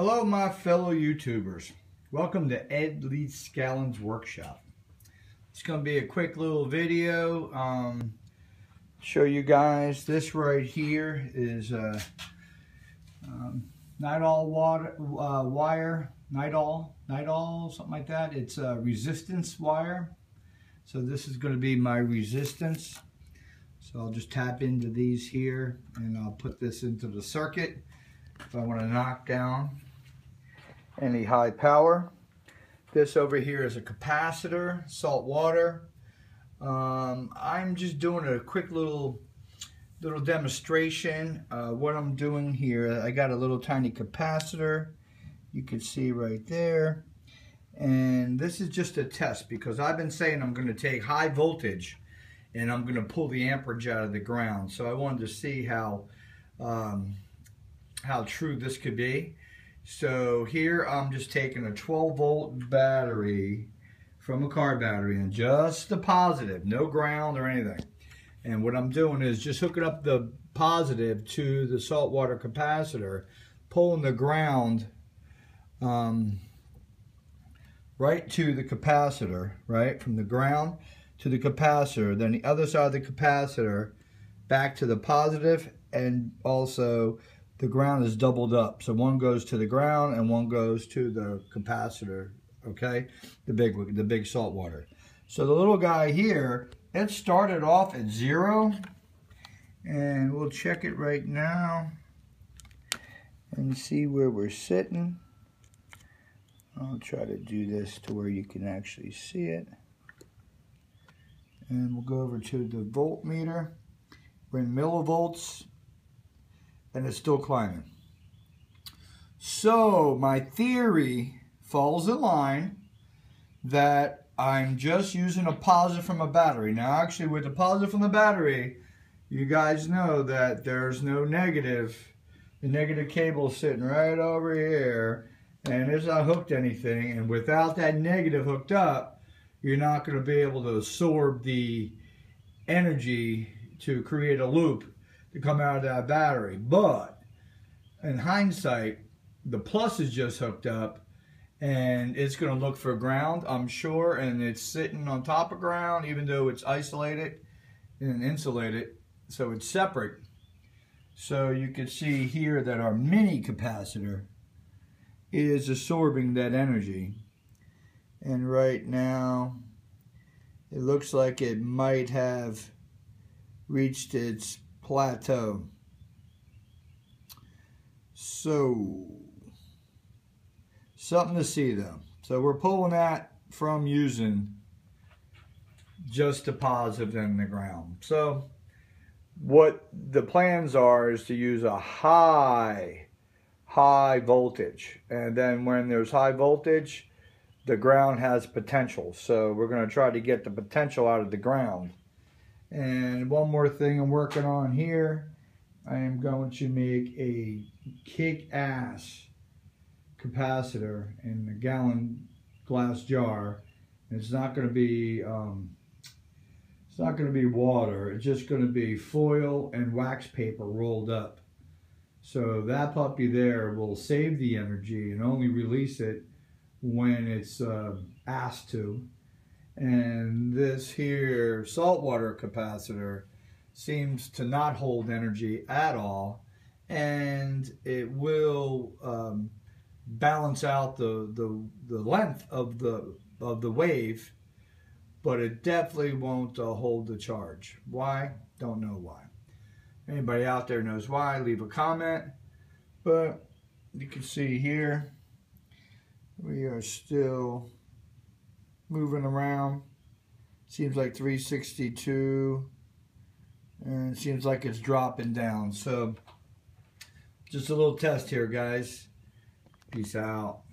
Hello my fellow YouTubers. Welcome to Edleedskalnin's workshop. It's going to be a quick little video. Show you guys this right here is nitol wire, nitol, something like that. It's a resistance wire. So this is going to be my resistance. So I'll just tap into these here and I'll put this into the circuit if I want to knock down any high power. This over here is a capacitor, salt water. I'm just doing a quick little demonstration. What I'm doing here, I got a little tiny capacitor, you can see right there, and this is just a test because I've been saying I'm going to take high voltage and I'm going to pull the amperage out of the ground. So I wanted to see how true this could be. So here I'm just taking a 12-volt battery from a car battery and just the positive, no ground or anything. And what I'm doing is just hooking up the positive to the saltwater capacitor, pulling the ground right to the capacitor, right from the ground to the capacitor, then the other side of the capacitor back to the positive, and also the ground is doubled up. So one goes to the ground and one goes to the capacitor, okay? The big salt water. So the little guy here, it started off at 0, and we'll check it right now and see where we're sitting. I'll try to do this to where you can actually see it. And we'll go over to the voltmeter. We're in millivolts, and it's still climbing. So my theory falls in line that I'm just using a positive from a battery. Now actually with the positive from the battery, you guys know that there's no negative. The negative cable is sitting right over here, and it's not hooked to anything, and without that negative hooked up, you're not going to be able to absorb the energy to create a loop to come out of that battery. But in hindsight, the plus is just hooked up and it's going to look for ground, I'm sure, and it's sitting on top of ground even though it's isolated and insulated, so it's separate. So you can see here that our mini capacitor is absorbing that energy, and right now it looks like it might have reached its plateau. So something to see though. So we're pulling that from using just the positive in the ground. So what the plans are is to use a high voltage, and then when there's high voltage, the ground has potential. So we're going to try to get the potential out of the ground. And one more thing I'm working on here, I am going to make a kick-ass capacitor in a gallon glass jar. And it's not going to be water. It's just going to be foil and wax paper rolled up. So that puppy there will save the energy and only release it when it's asked to. And this here saltwater capacitor seems to not hold energy at all, and it will balance out the length of the wave, but it definitely won't hold the charge. Why? Don't know why. Anybody out there knows why, leave a comment. But you can see here we are still moving around. Seems like 362, and it seems like it's dropping down. So just a little test here, guys. Peace out.